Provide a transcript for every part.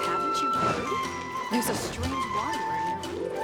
Haven't you heard? There's a strange wanderer near.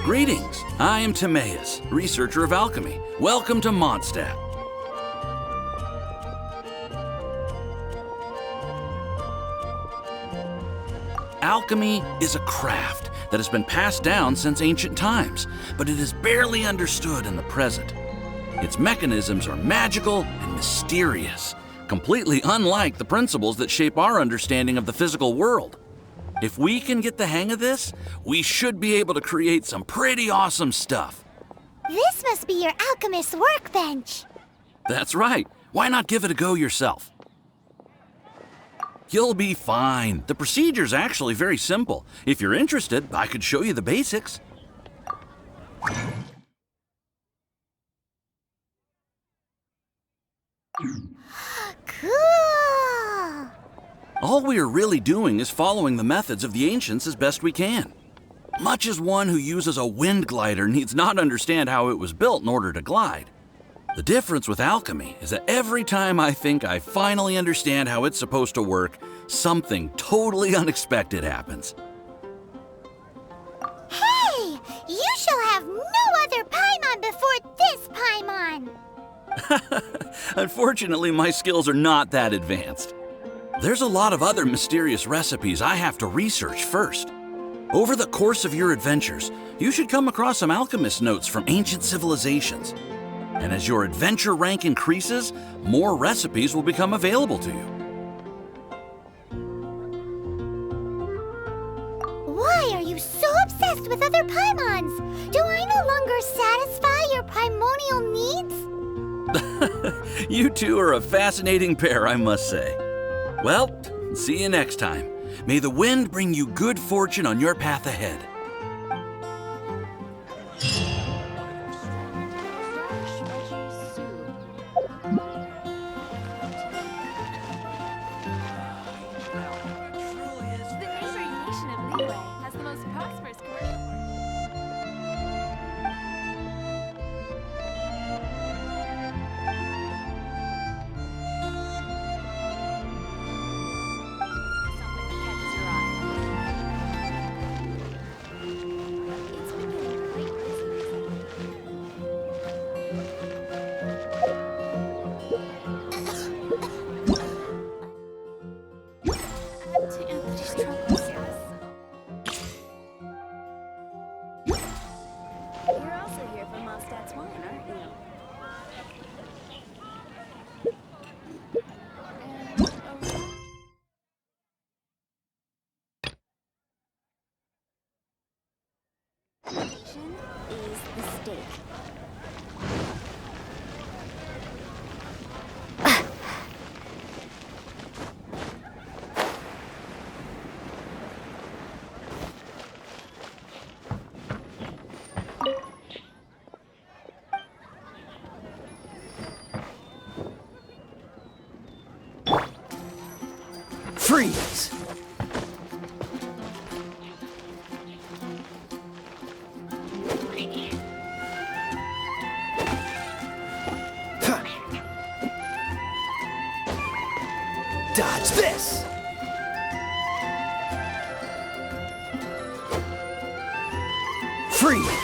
Greetings, I am Timaeus, researcher of alchemy. Welcome to Mondstadt. Alchemy is a craft that has been passed down since ancient times, but it is barely understood in the present. Its mechanisms are magical and mysterious, completely unlike the principles that shape our understanding of the physical world. If we can get the hang of this, we should be able to create some pretty awesome stuff. This must be your alchemist's workbench. That's right. Why not give it a go yourself? You'll be fine. The procedure's actually very simple. If you're interested, I could show you the basics. Cool! All we are really doing is following the methods of the ancients as best we can. Much as one who uses a wind glider needs not understand how it was built in order to glide. The difference with alchemy is that every time I think I finally understand how it's supposed to work, something totally unexpected happens. Hey! You shall have no other Paimon before this Paimon! Unfortunately, my skills are not that advanced. There's a lot of other mysterious recipes I have to research first. Over the course of your adventures, you should come across some alchemist notes from ancient civilizations. And as your adventure rank increases, more recipes will become available to you. Why are you so obsessed with other Paimons? Do I no longer satisfy your primordial needs? You two are a fascinating pair, I must say. Well, see you next time. May the wind bring you good fortune on your path ahead. Freeze! Dodge this! Freeze!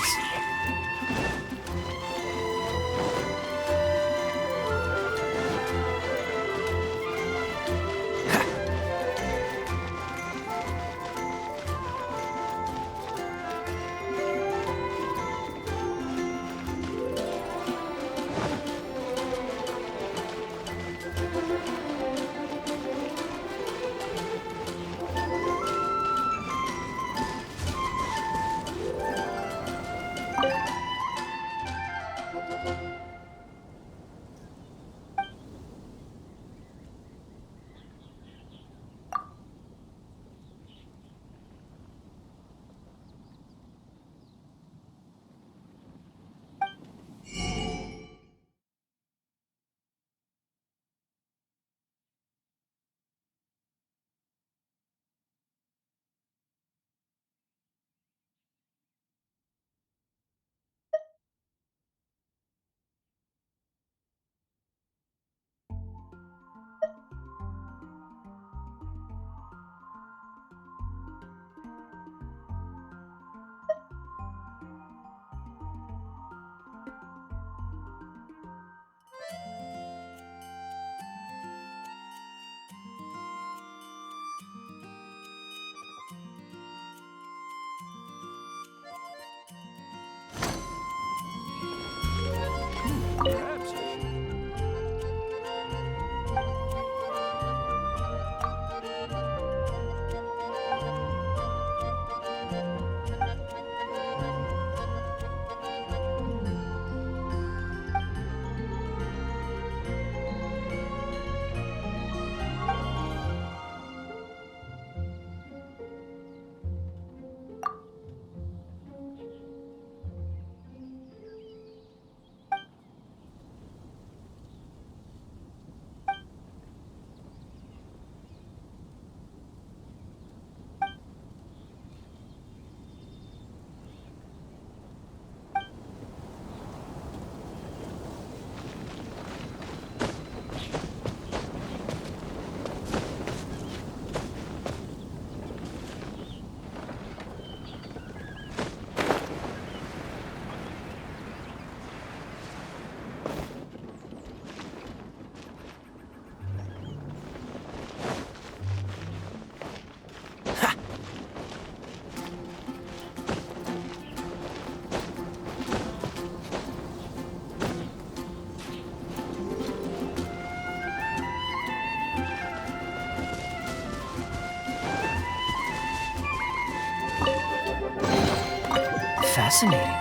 Perhaps I should. Fascinating.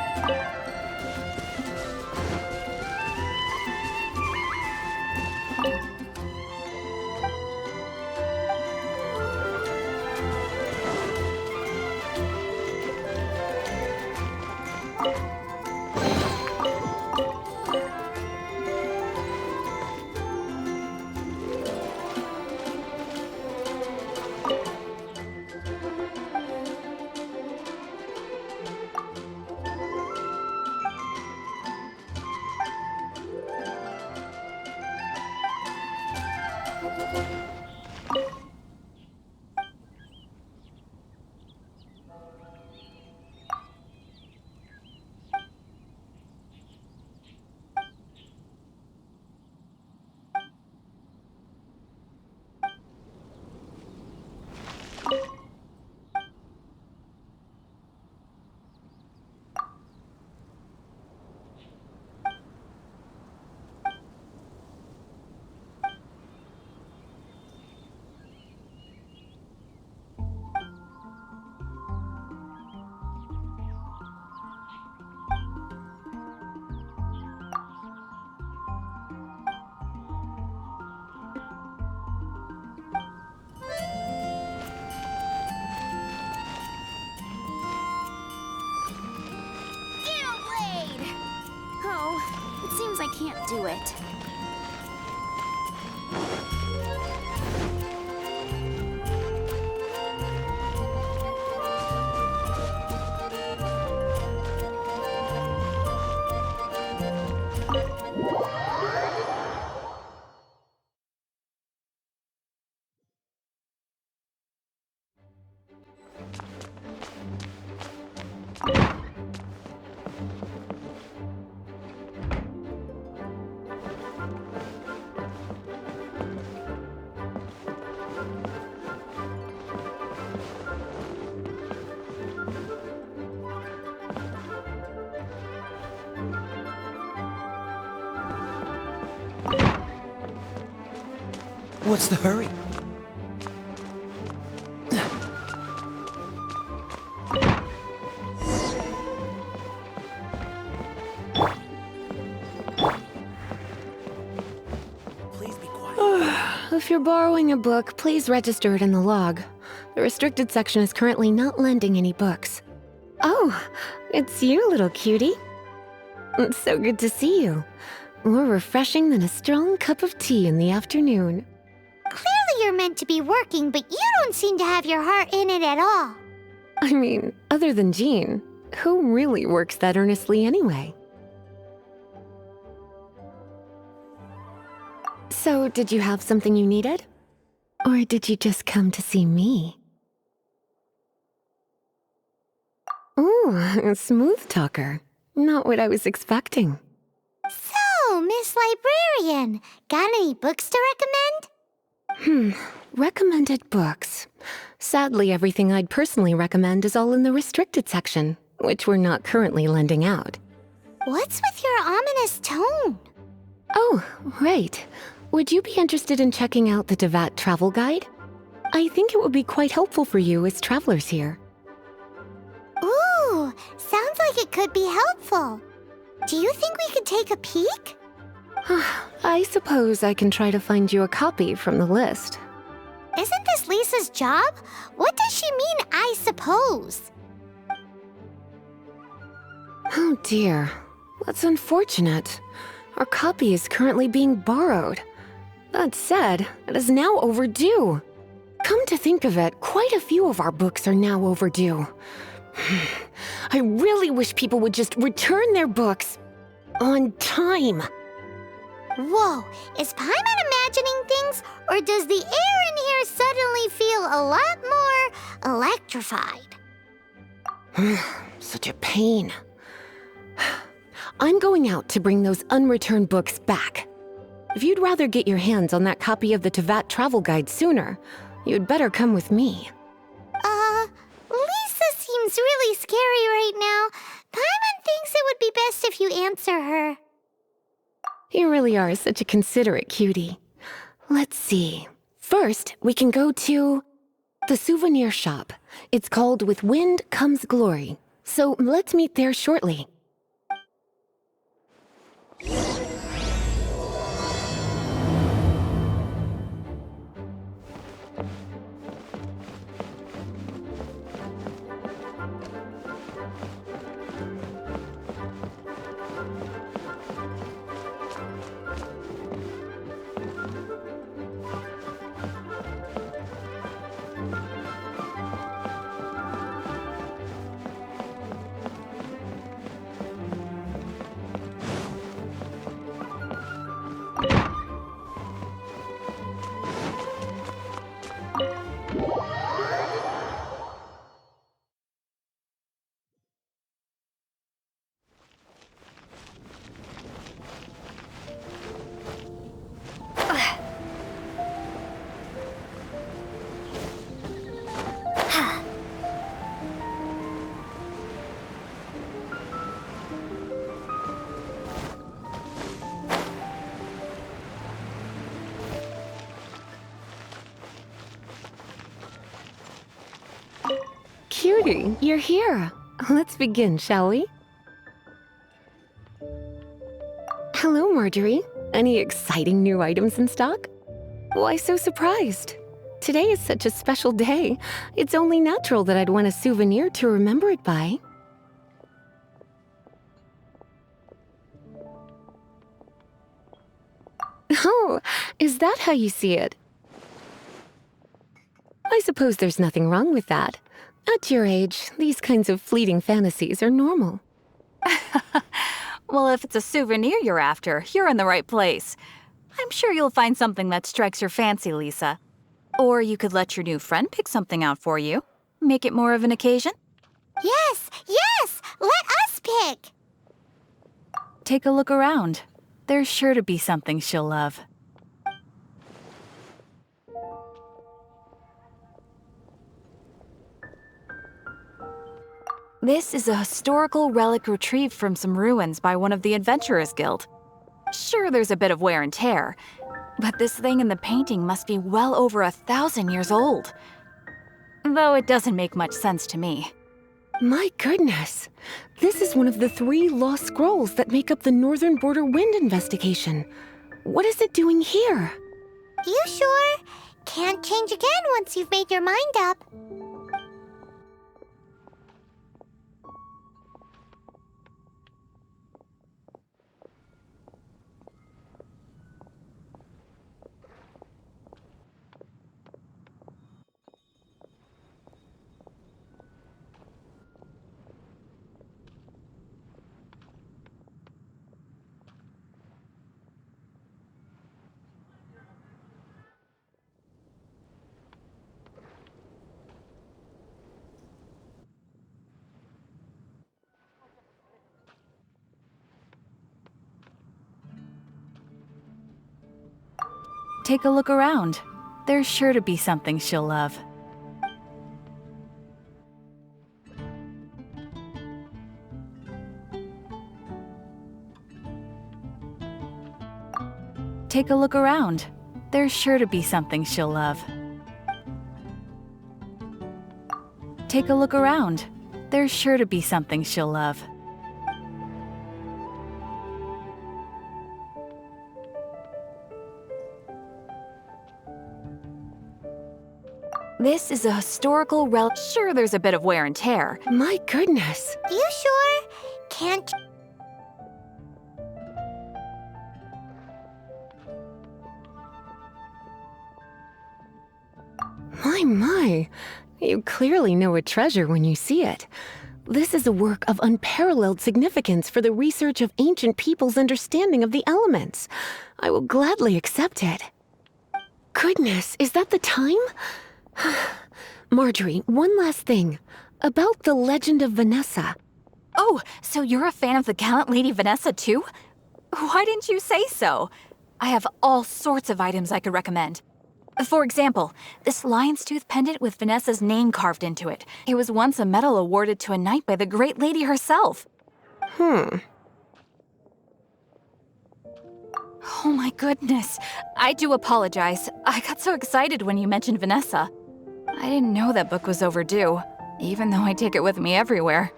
It seems I can't do it. What's the hurry? Please be quiet. If you're borrowing a book, please register it in the log. The restricted section is currently not lending any books. Oh, it's you, little cutie. It's so good to see you. More refreshing than a strong cup of tea in the afternoon. Clearly you're meant to be working, but you don't seem to have your heart in it at all. I mean, other than Jean, who really works that earnestly anyway? So, did you have something you needed? Or did you just come to see me? Ooh, a smooth talker. Not what I was expecting. So, Miss Librarian, got any books to recommend? Recommended books. Sadly, everything I'd personally recommend is all in the restricted section, which we're not currently lending out. What's with your ominous tone? Oh, right. Would you be interested in checking out the Devat travel guide? I think it would be quite helpful for you as travelers here. Ooh, sounds like it could be helpful. Do you think we could take a peek? I suppose I can try to find you a copy from the list. Isn't this Lisa's job? What does she mean, I suppose? Oh dear, that's unfortunate. Our copy is currently being borrowed. That said, it is now overdue. Come to think of it, quite a few of our books are now overdue. I really wish people would just return their books on time. Whoa, is Paimon imagining things, or does the air in here suddenly feel a lot more electrified? Such a pain. I'm going out to bring those unreturned books back. If you'd rather get your hands on that copy of the Tevat travel guide sooner, you'd better come with me. Lisa seems really scary right now. Paimon thinks it would be best if you answer her. You really are such a considerate cutie. Let's see. First, we can go to the souvenir shop. It's called With Wind Comes Glory. So let's meet there shortly. Cutie, you're here. Let's begin, shall we? Hello, Marjorie. Any exciting new items in stock? Why so surprised? Today is such a special day. It's only natural that I'd want a souvenir to remember it by. Oh, is that how you see it? I suppose there's nothing wrong with that. At your age, these kinds of fleeting fantasies are normal. Well, if it's a souvenir you're after, you're in the right place. I'm sure you'll find something that strikes your fancy, Lisa. Or you could let your new friend pick something out for you. Make it more of an occasion. Yes, yes! Let us pick! Take a look around. There's sure to be something she'll love. This is a historical relic retrieved from some ruins by one of the Adventurers Guild. Sure, there's a bit of wear and tear, but this thing in the painting must be well over 1,000 years old. Though it doesn't make much sense to me. My goodness! This is one of the 3 lost scrolls that make up the Northern Border Wind investigation. What is it doing here? You sure? Can't change again once you've made your mind up. Take a look around. There's sure to be something she'll love. Take a look around. There's sure to be something she'll love. Take a look around. There's sure to be something she'll love. This is a historical relic. Sure, there's a bit of wear and tear. My goodness! You sure? Can't... My. You clearly know a treasure when you see it. This is a work of unparalleled significance for the research of ancient people's understanding of the elements. I will gladly accept it. Goodness, is that the time? Marjorie, one last thing. About the legend of Vanessa. Oh, so you're a fan of the gallant Lady Vanessa too? Why didn't you say so? I have all sorts of items I could recommend. For example, this lion's tooth pendant with Vanessa's name carved into it. It was once a medal awarded to a knight by the great lady herself. Oh my goodness. I do apologize. I got so excited when you mentioned Vanessa. I didn't know that book was overdue, even though I take it with me everywhere.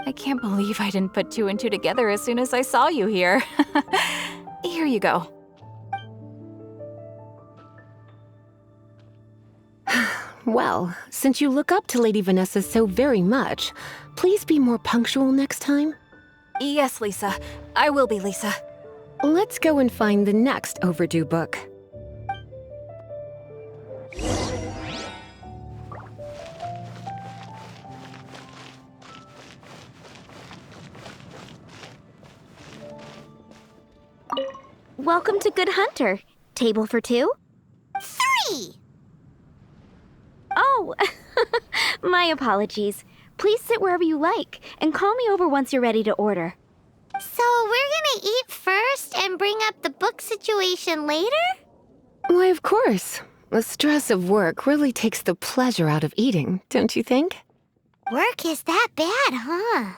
I can't believe I didn't put 2 and 2 together as soon as I saw you here. Here you go. Well, since you look up to Lady Vanessa so very much, please be more punctual next time. Yes, Lisa. I will be, Lisa. Let's go and find the next overdue book. Welcome to Good Hunter. Table for 2? 3! Oh, my apologies. Please sit wherever you like, and call me over once you're ready to order. So we're gonna eat first and bring up the book situation later? Why, of course. The stress of work really takes the pleasure out of eating, don't you think? Work is that bad, huh?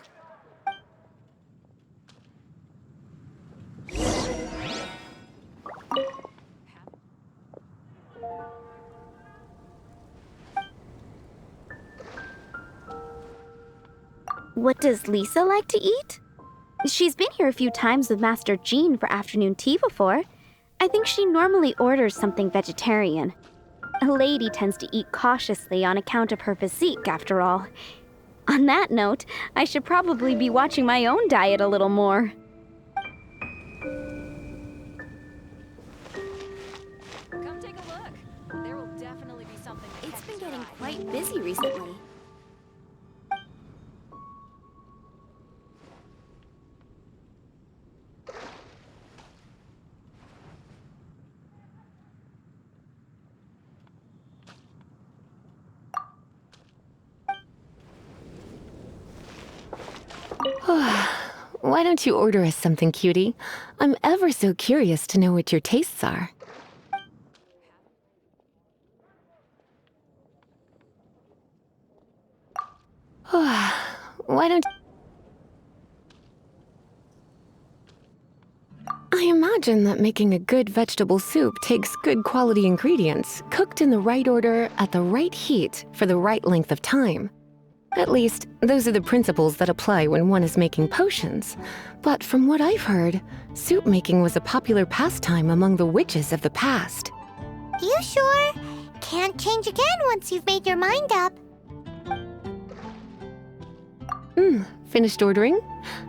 What does Lisa like to eat? She's been here a few times with Master Jean for afternoon tea before. I think she normally orders something vegetarian. A lady tends to eat cautiously on account of her physique, after all. On that note, I should probably be watching my own diet a little more. Come take a look. There will definitely be something. It's been getting quite busy recently. Why don't you order us something, cutie? I'm ever so curious to know what your tastes are. Why don't... I imagine that making a good vegetable soup takes good quality ingredients, cooked in the right order, at the right heat, for the right length of time. At least, those are the principles that apply when one is making potions. But from what I've heard, soup making was a popular pastime among the witches of the past. You sure? Can't change again once you've made your mind up. Finished ordering?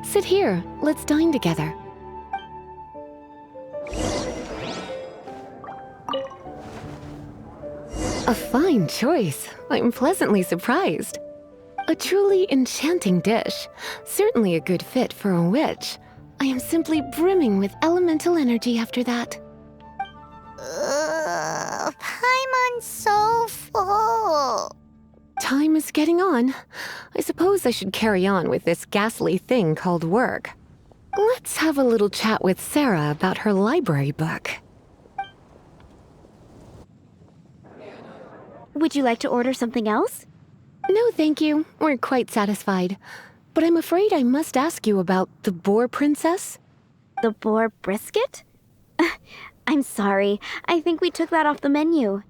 Sit here, let's dine together. A fine choice. I'm pleasantly surprised. A truly enchanting dish. Certainly a good fit for a witch. I am simply brimming with elemental energy after that. Paimon's so full. Time is getting on. I suppose I should carry on with this ghastly thing called work. Let's have a little chat with Sarah about her library book. Would you like to order something else? No, thank you. We're quite satisfied. But I'm afraid I must ask you about the boar princess. The boar brisket? I'm sorry. I think we took that off the menu.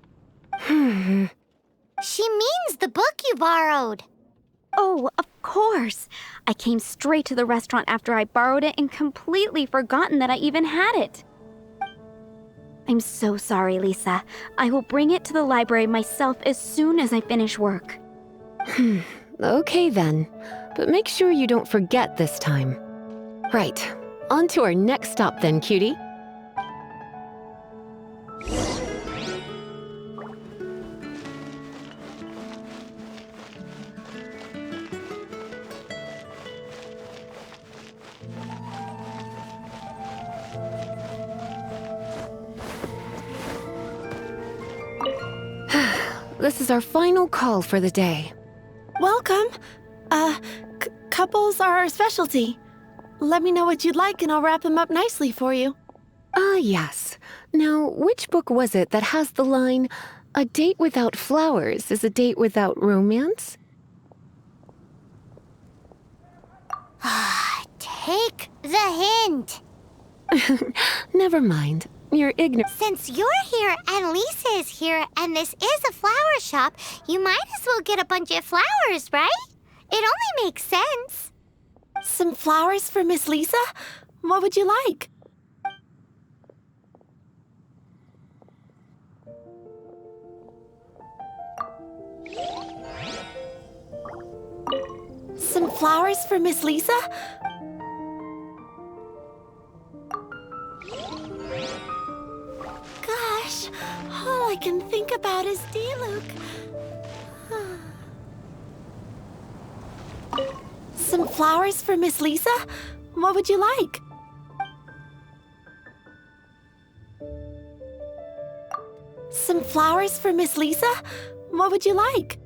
She means the book you borrowed. Oh, of course. I came straight to the restaurant after I borrowed it and completely forgotten that I even had it. I'm so sorry, Lisa. I will bring it to the library myself as soon as I finish work. Okay then. But make sure you don't forget this time. Right. On to our next stop then, cutie. This is our final call for the day. Welcome. Couples are our specialty. Let me know what you'd like and I'll wrap them up nicely for you. Yes. Now, which book was it that has the line, "A date without flowers is a date without romance"? Take the hint. Never mind. You're ignorant. Since you're here and Lisa is here and this is a flower shop, you might as well get a bunch of flowers, right? It only makes sense. Some flowers for Miss Lisa? What would you like? Some flowers for Miss Lisa? Gosh, all I can think about is D-Luke. Some flowers for Miss Lisa? What would you like? Some flowers for Miss Lisa? What would you like?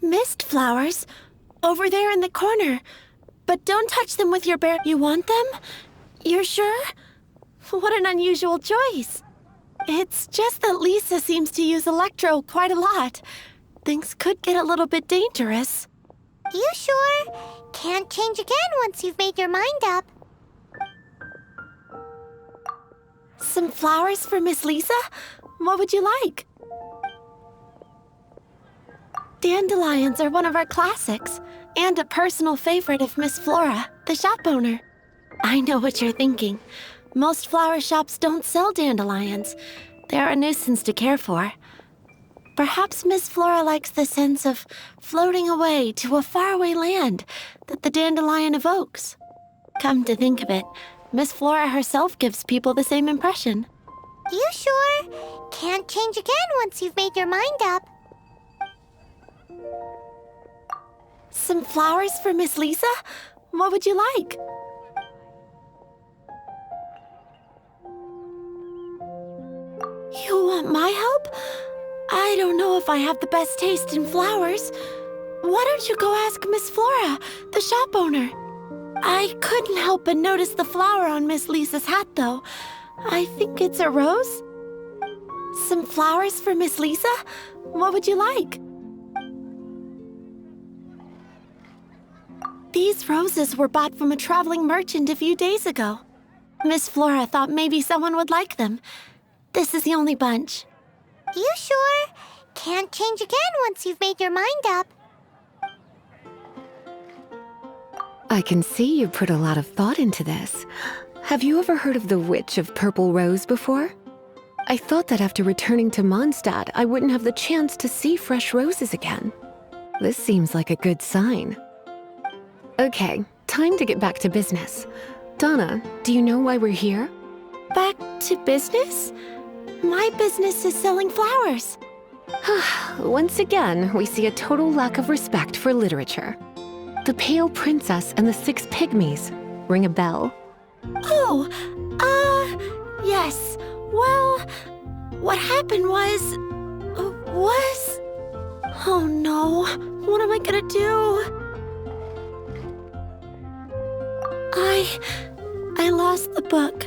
Mist flowers? Over there in the corner. But don't touch them with your bare... You want them? You're sure? What an unusual choice. It's just that Lisa seems to use Electro quite a lot. Things could get a little bit dangerous. You sure? Can't change again once you've made your mind up. Some flowers for Miss Lisa? What would you like? Dandelions are one of our classics, and a personal favorite of Miss Flora, the shop owner. I know what you're thinking. Most flower shops don't sell dandelions. They're a nuisance to care for. Perhaps Miss Flora likes the sense of floating away to a faraway land that the dandelion evokes. Come to think of it, Miss Flora herself gives people the same impression. You sure? Can't change again once you've made your mind up. Some flowers for Miss Lisa? What would you like? You want my help? I don't know if I have the best taste in flowers. Why don't you go ask Miss Flora, the shop owner? I couldn't help but notice the flower on Miss Lisa's hat, though. I think it's a rose? Some flowers for Miss Lisa? What would you like? These roses were bought from a traveling merchant a few days ago. Miss Flora thought maybe someone would like them. This is the only bunch. You sure? Can't change again once you've made your mind up. I can see you put a lot of thought into this. Have you ever heard of the Witch of Purple Rose before? I thought that after returning to Mondstadt, I wouldn't have the chance to see fresh roses again. This seems like a good sign. Okay, time to get back to business. Donna, do you know why we're here? Back to business? My business is selling flowers. Once again, we see a total lack of respect for literature. The Pale Princess and the Six Pygmies. Ring a bell? Oh, yes. Well, what happened was... Oh no, what am I gonna do? I lost the book.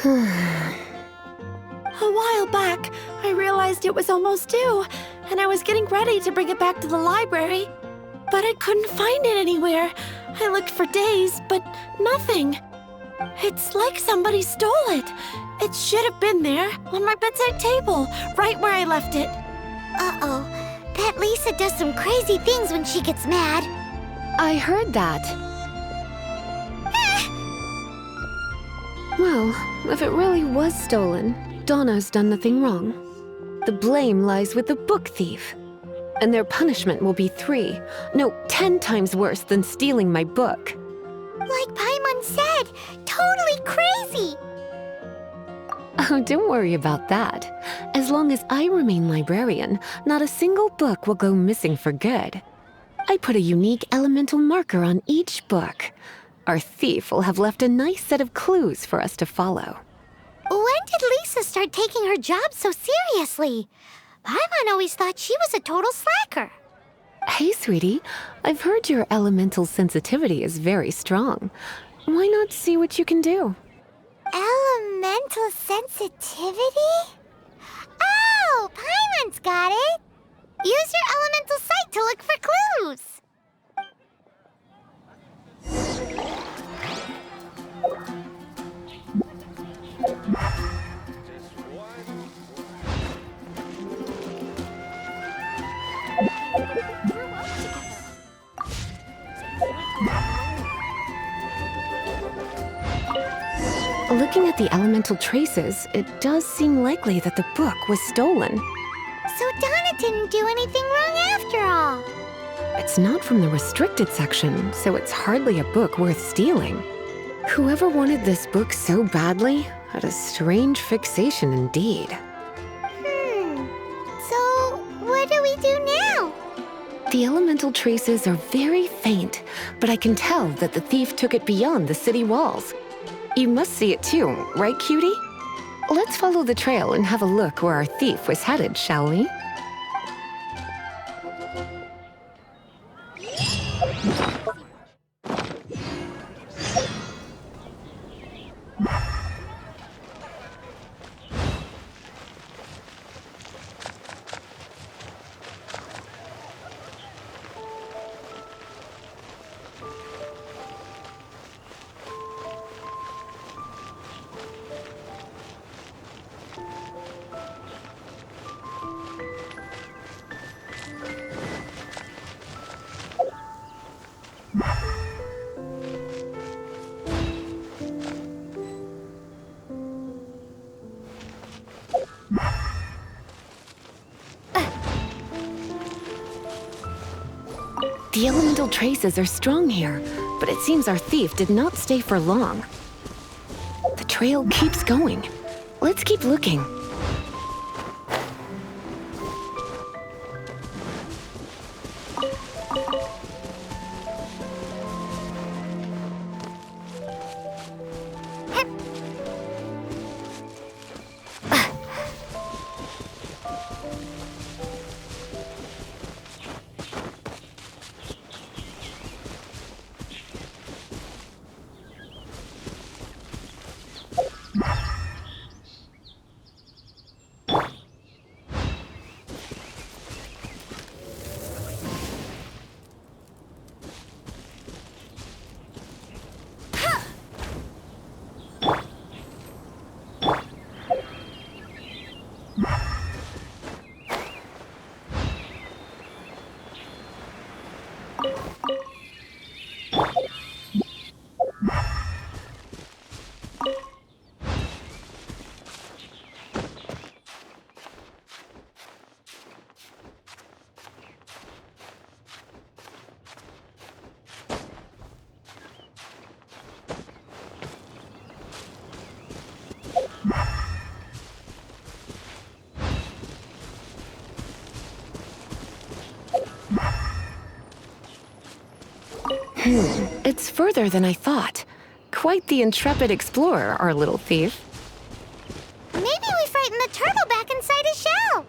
A while back, I realized it was almost due, and I was getting ready to bring it back to the library. But I couldn't find it anywhere. I looked for days, but nothing. It's like somebody stole it. It should have been there, on my bedside table, right where I left it. Uh-oh. Bet Lisa does some crazy things when she gets mad. I heard that. Well, if it really was stolen, Donna's done nothing wrong. The blame lies with the book thief. And their punishment will be 10 times worse than stealing my book. Like Paimon said, totally crazy. Oh, don't worry about that. As long as I remain librarian, not a single book will go missing for good. I put a unique elemental marker on each book. Our thief will have left a nice set of clues for us to follow. When did Lisa start taking her job so seriously? Paimon always thought she was a total slacker. Hey, sweetie, I've heard your elemental sensitivity is very strong. Why not see what you can do? Elemental sensitivity? Oh, Paimon's got it. Use your elemental sight to look for clues. Looking at the elemental traces, it does seem likely that the book was stolen. So Donna didn't do anything wrong after all. It's not from the restricted section, so it's hardly a book worth stealing. Whoever wanted this book so badly had a strange fixation indeed. So what do we do now? The elemental traces are very faint, but I can tell that the thief took it beyond the city walls. You must see it too, right, cutie? Let's follow the trail and have a look where our thief was headed, shall we? The elemental traces are strong here, but it seems our thief did not stay for long. trail keeps going. Let's keep looking. It's further than I thought. Quite the intrepid explorer, our little thief. Maybe we frightened the turtle back inside his shell.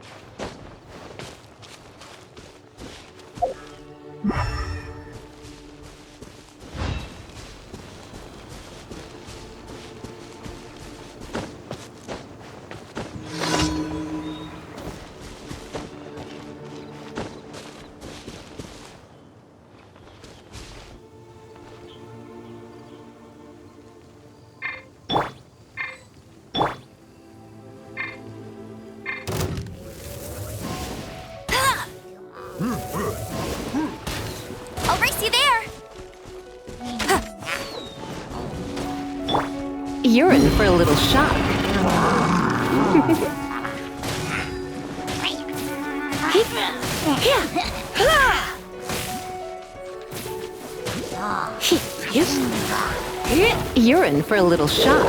I'll race you there! You're in for a little shock. You're in for a little shock.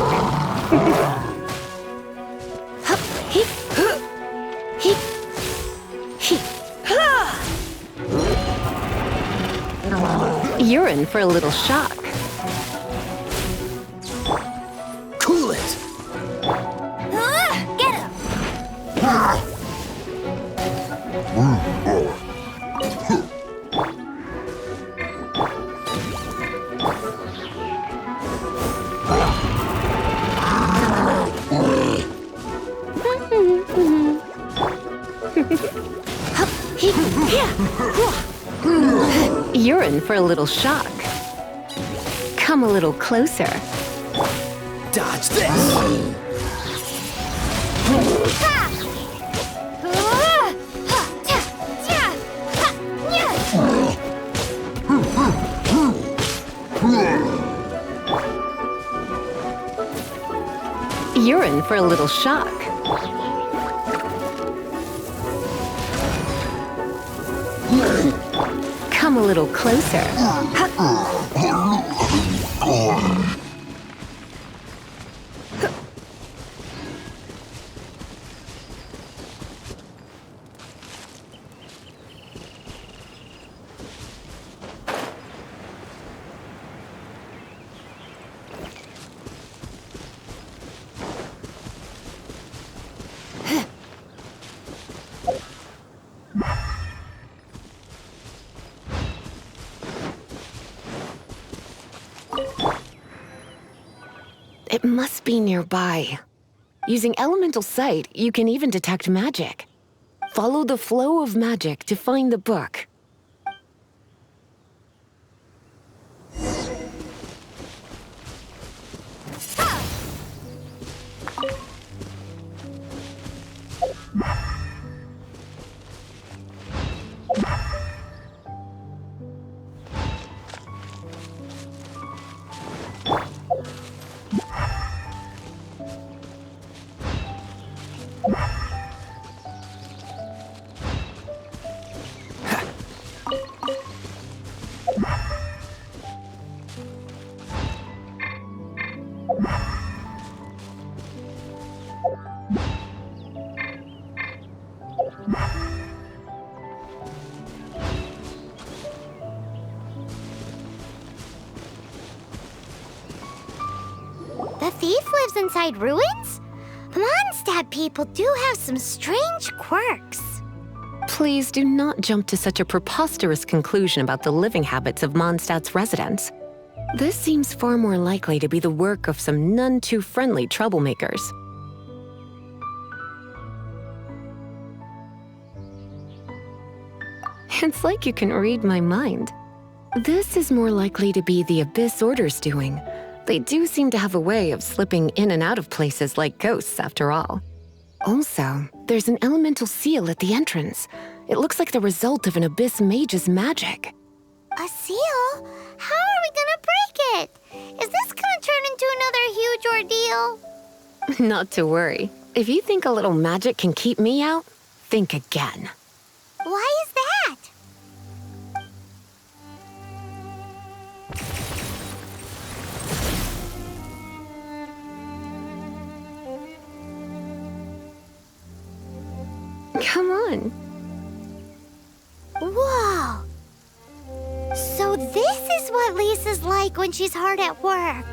You're in for a little shock. Cool it! Get him! You're in for a little shock. Come a little closer. Dodge this! You're in for a little shock. Come a little closer. It must be nearby. Using elemental sight, you can even detect magic. Follow the flow of magic to find the book. The thief lives inside ruins? Mondstadt people do have some strange quirks. Please do not jump to such a preposterous conclusion about the living habits of Mondstadt's residents. This seems far more likely to be the work of some none-too-friendly troublemakers. It's like you can read my mind. This is more likely to be the Abyss Order's doing. They do seem to have a way of slipping in and out of places like ghosts, after all. Also, there's an elemental seal at the entrance. It looks like the result of an Abyss mage's magic. A seal? How are we gonna break it? Is this gonna turn into another huge ordeal? Not to worry. If you think a little magic can keep me out, think again. Why is that? Come on. Whoa! So this is what Lisa's like when she's hard at work.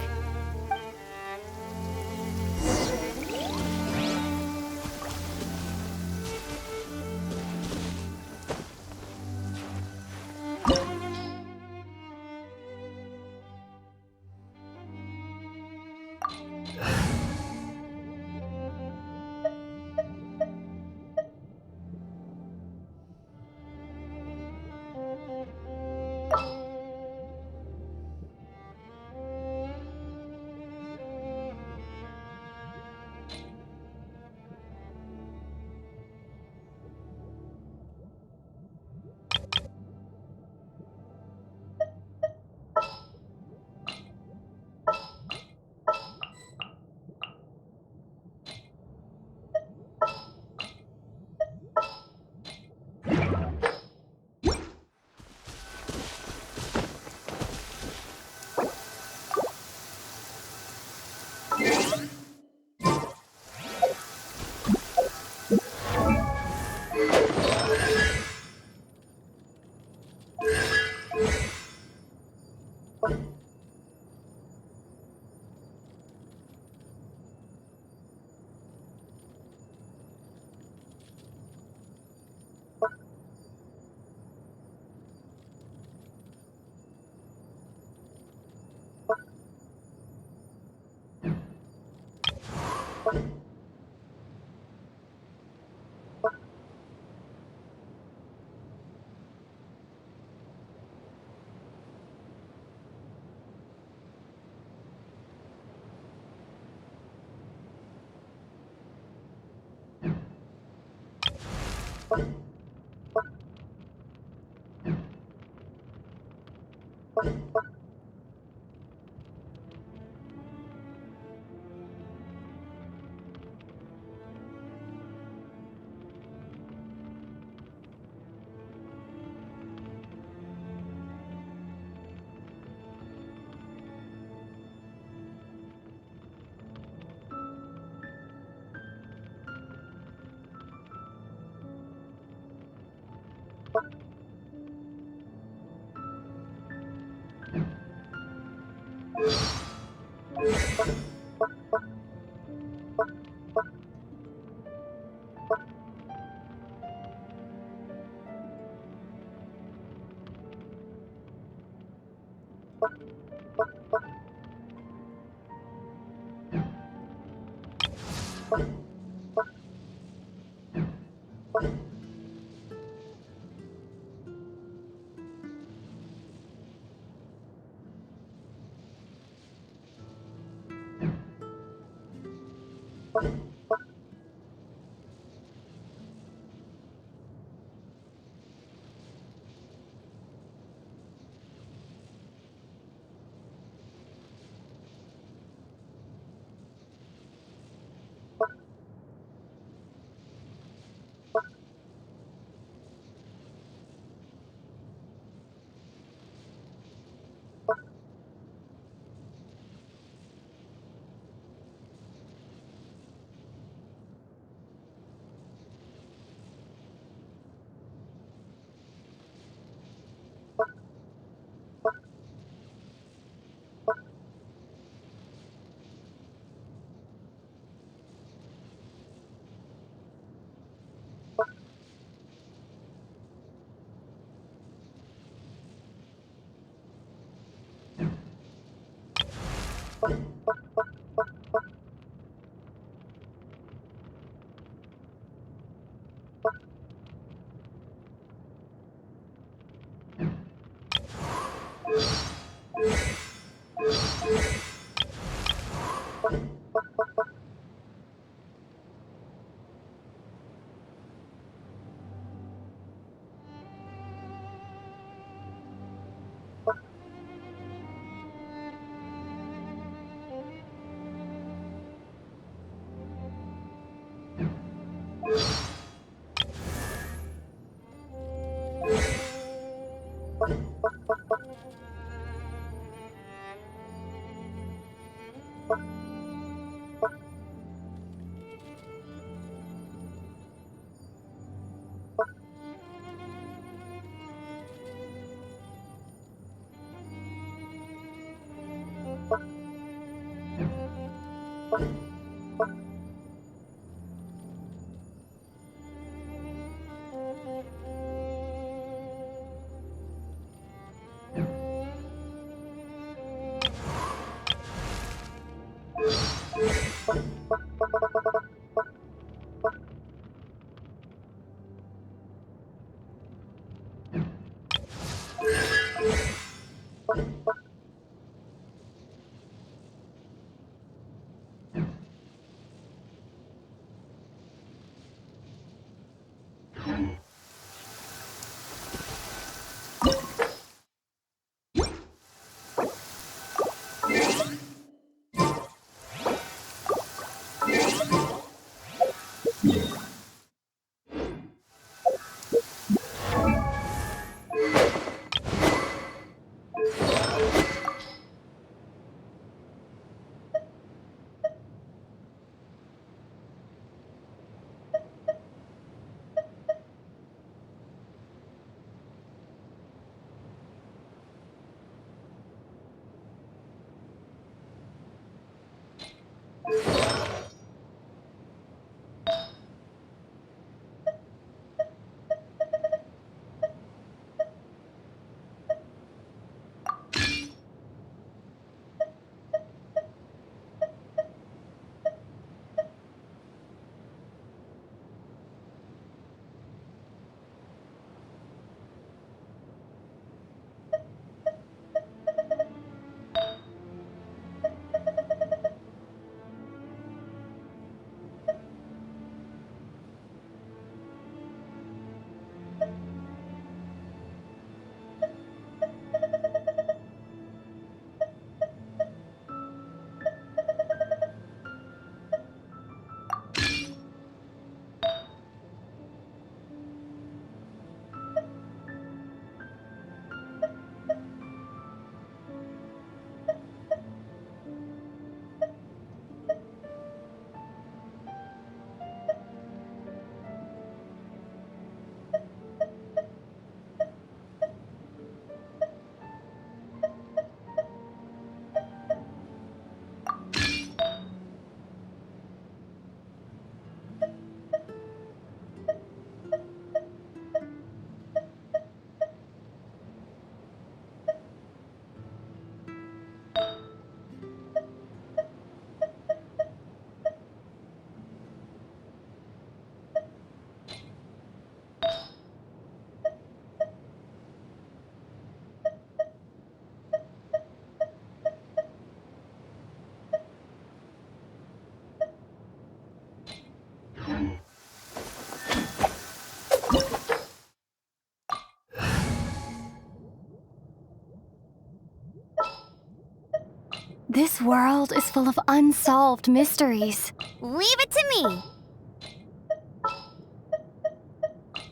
This world is full of unsolved mysteries. Leave it to me.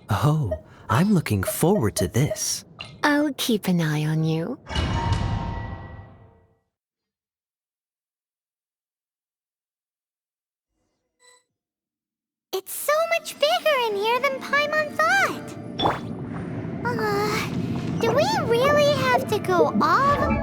Oh, I'm looking forward to this. I'll keep an eye on you. It's so much bigger in here than Paimon thought. Do we really have to go all...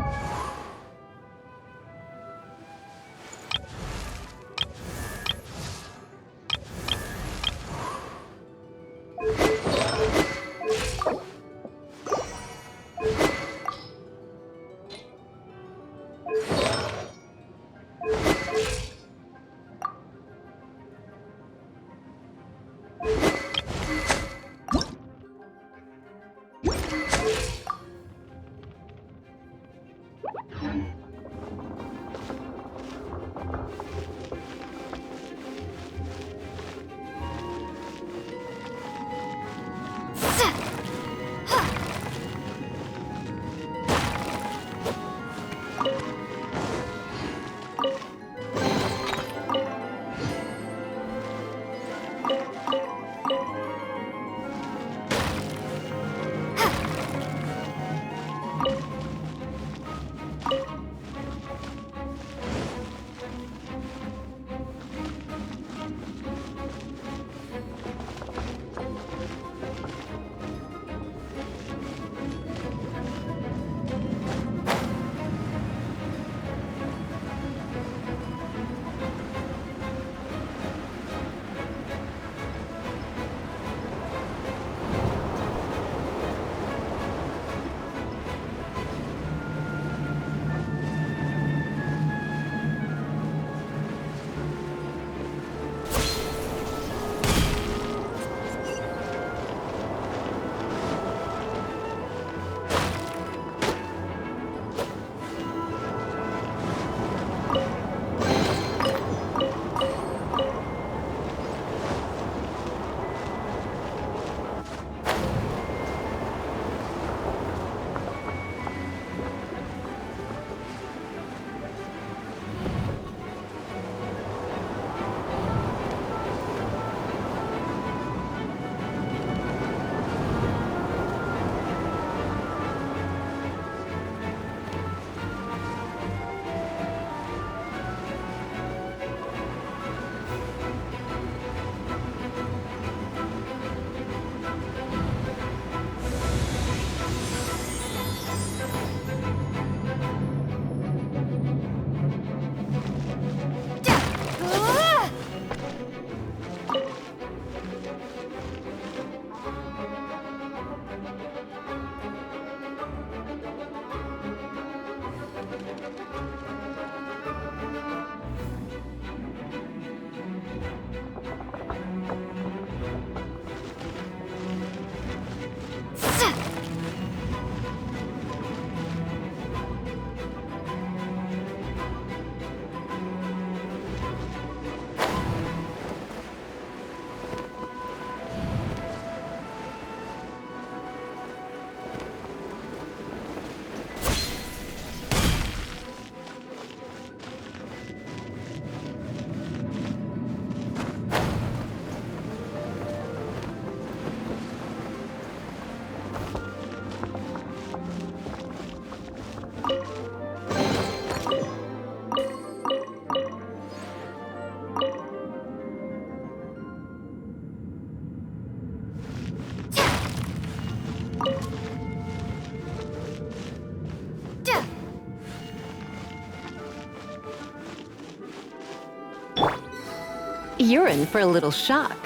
You're in for a little shock.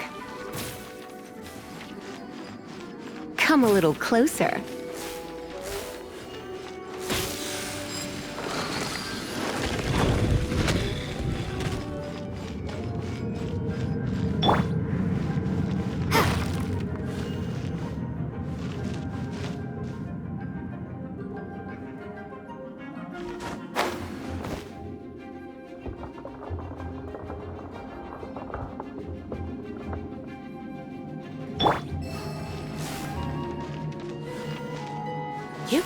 Come a little closer. Yep.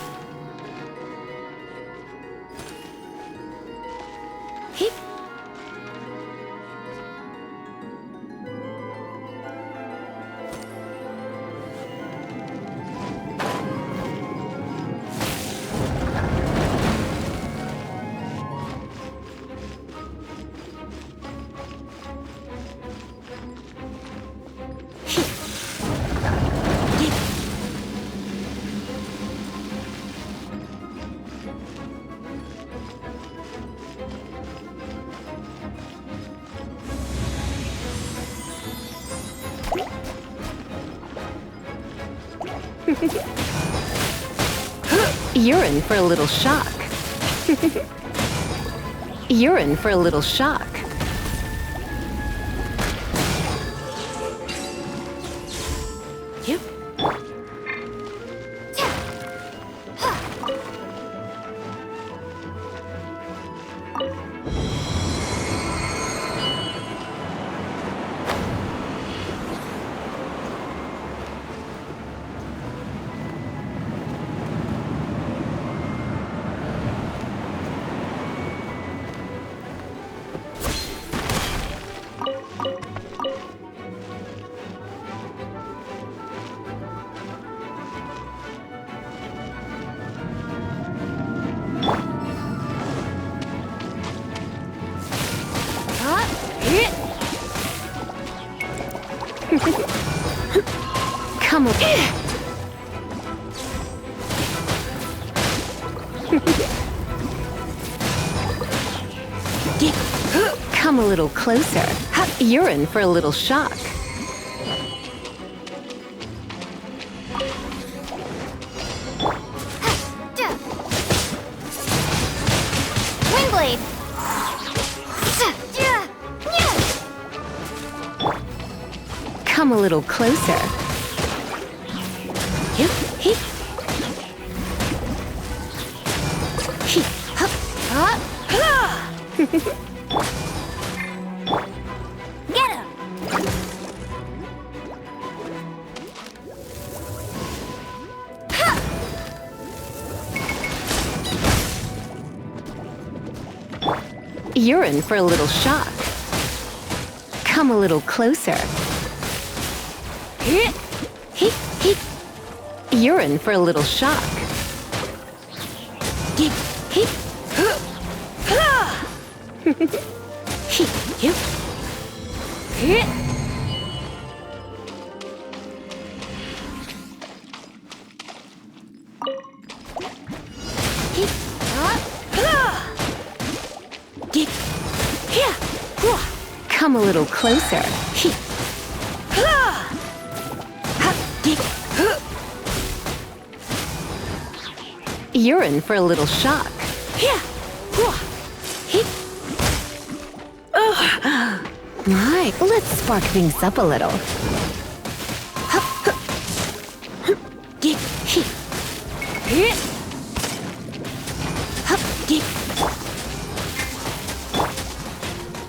Hip. You're in for a little shock. You're in for a little shock. Yep. Come on. Come a little closer. You're in for a little shock. Windblade! Come a little closer. Yep. Hip. Hip. Hup. Get him! You're in for a little shock. Come a little closer. Hip. Hip. You're in for a little shock. Hip. Hip. Hip. Hip. Come a little closer. You're in for a little shock. My, let's spark things up a little.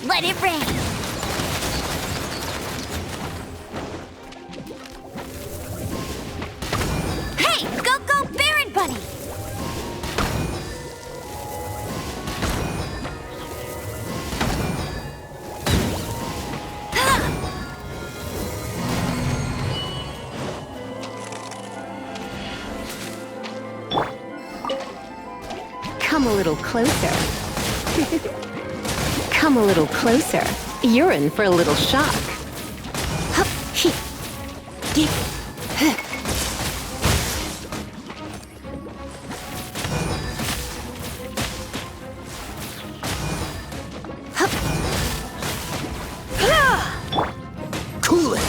Let it rain! Hey! Go, Baron Bunny! Come a little closer. Come a little closer. You're in for a little shock. Hup, he, gi, huh. Hup. Cool it!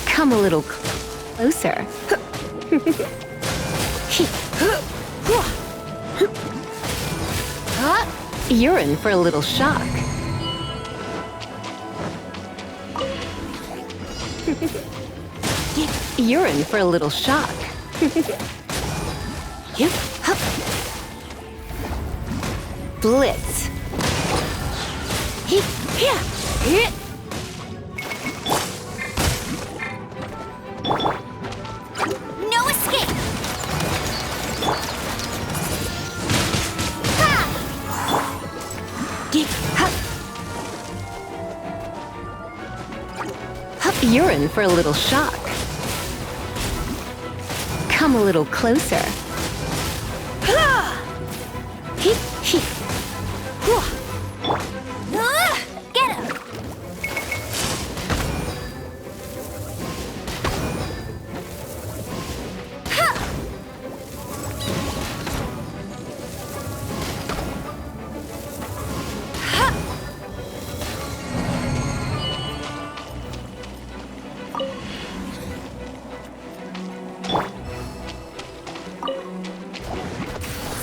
Come a little closer. You're in for a little shock. You're in for a little shock. Blitz. No escape! You're in for a little shock. Come a little closer. Get him!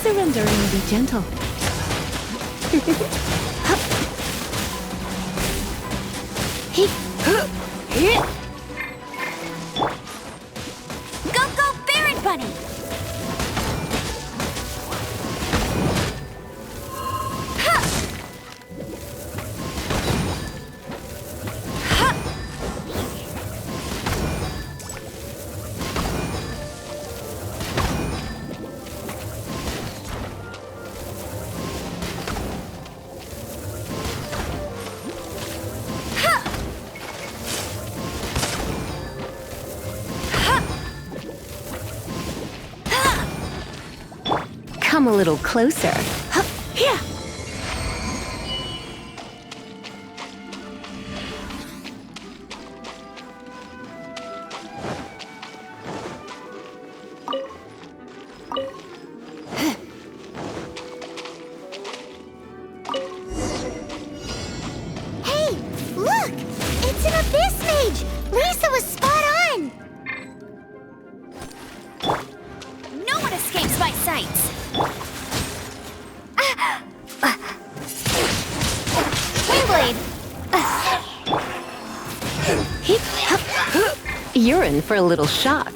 Surrendering will be gentle. Go, Baron Bunny! Come a little closer. Hey, look! It's an Abyss Mage! Lisa was spot on! No one escapes my sights! Windblade! You're in for a little shock.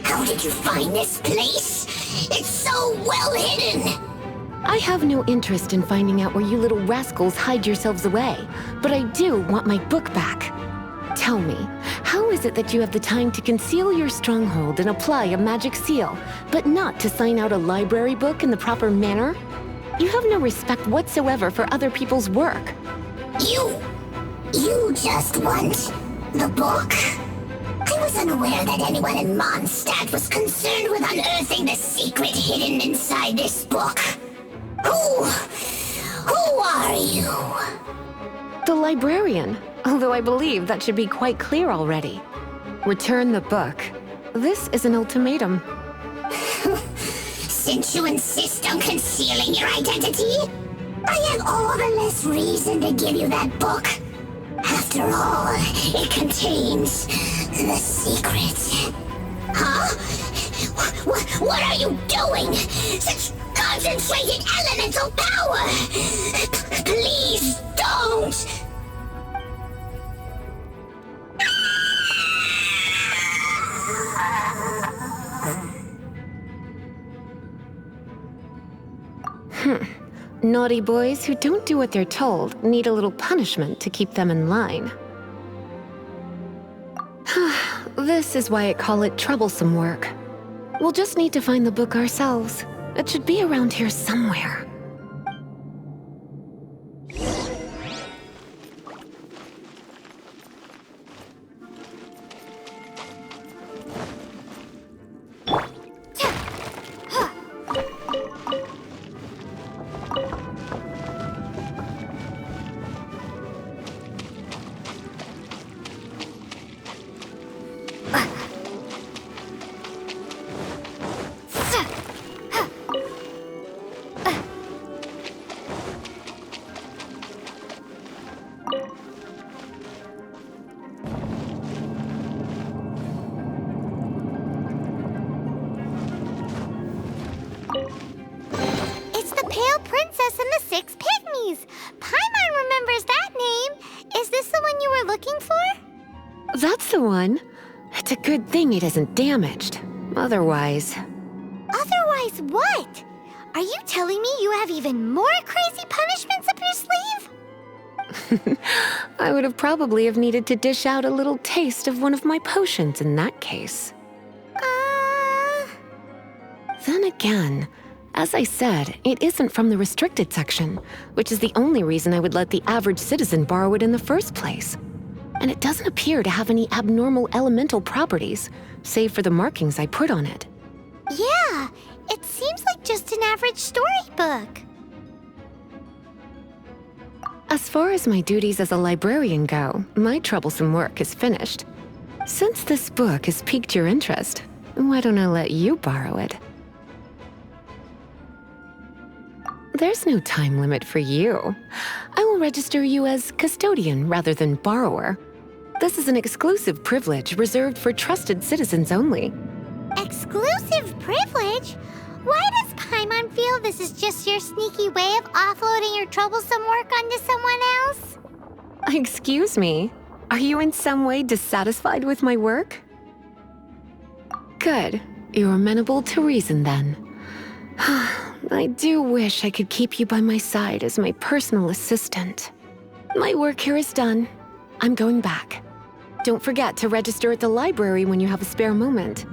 How did you find this place? It's so well hidden! I have no interest in finding out where you little rascals hide yourselves away, but I do want my book back. Tell me, how is it that you have the time to conceal your stronghold and apply a magic seal, but not to sign out a library book in the proper manner? You have no respect whatsoever for other people's work. You just want the book? I was unaware that anyone in Mondstadt was concerned with unearthing the secret hidden inside this book. Who are you? The librarian, although I believe that should be quite clear already. Return the book. This is an ultimatum. Since you insist on concealing your identity, I have all the less reason to give you that book. After all, it contains the secret. Huh? What are you doing? Such concentrated elemental power! Please don't! Naughty boys who don't do what they're told need a little punishment to keep them in line. This is why I call it troublesome work. We'll just need to find the book ourselves. It should be around here somewhere. It's the Pale Princess and the Six Pygmies! Paimon remembers that name! Is this the one you were looking for? That's the one. It's a good thing it isn't damaged. Otherwise... Otherwise what? Are you telling me you have even more crazy punishments up your sleeve? I would have probably have needed to dish out a little taste of one of my potions in that case. Then again, as I said, it isn't from the restricted section, which is the only reason I would let the average citizen borrow it in the first place. And it doesn't appear to have any abnormal elemental properties, save for the markings I put on it. Yeah, it seems like just an average storybook. As far as my duties as a librarian go, my troublesome work is finished. Since this book has piqued your interest, why don't I let you borrow it? There's no time limit for you. I will register you as custodian rather than borrower. This is an exclusive privilege reserved for trusted citizens only. Exclusive privilege? Why does Paimon feel this is just your sneaky way of offloading your troublesome work onto someone else? Excuse me, are you in some way dissatisfied with my work? Good, you're amenable to reason then. I do wish I could keep you by my side as my personal assistant. My work here is done. I'm going back. Don't forget to register at the library when you have a spare moment.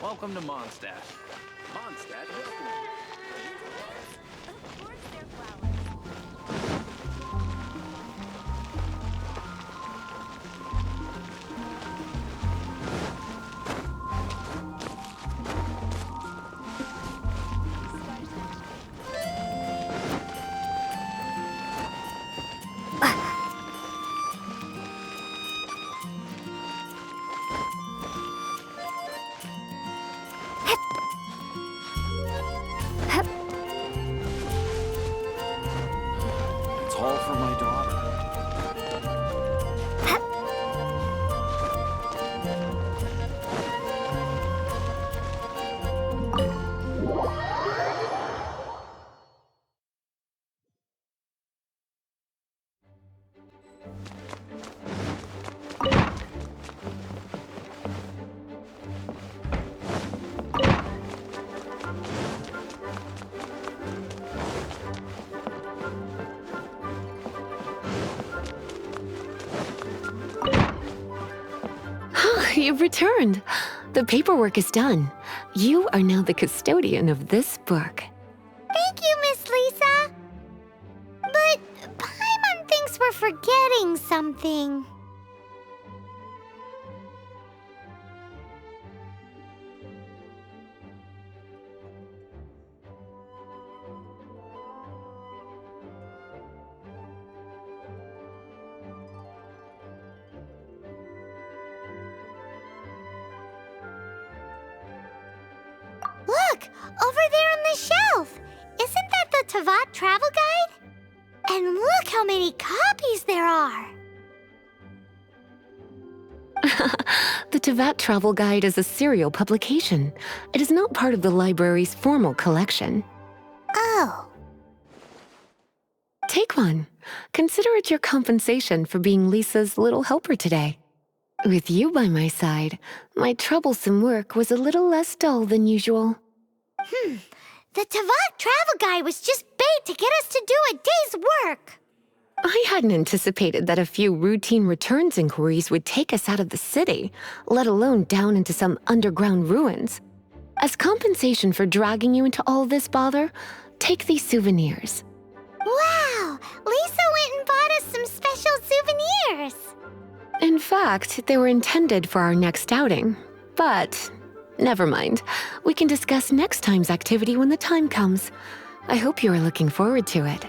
Welcome to Mondstadt. Mondstadt, welcome. Of course they're flowers. It's all for my daughter. You've returned. The paperwork is done. You are now the custodian of this book. Thank you, Miss Lisa. But Paimon thinks we're forgetting something. Look, over there on the shelf. Isn't that the Tavat travel guide? And look how many copies there are. The Tavat Travel Guide is a serial publication. It is not part of the library's formal collection. Oh. Take one. Consider it your compensation for being Lisa's little helper today. With you by my side, my troublesome work was a little less dull than usual. The Tavat travel guide was just bait to get us to do a day's work. I hadn't anticipated that a few routine returns inquiries would take us out of the city, let alone down into some underground ruins. As compensation for dragging you into all this bother, take these souvenirs. Wow, Lisa went and bought us some special souvenirs. In fact, they were intended for our next outing, but never mind. We can discuss next time's activity when the time comes. I hope you are looking forward to it.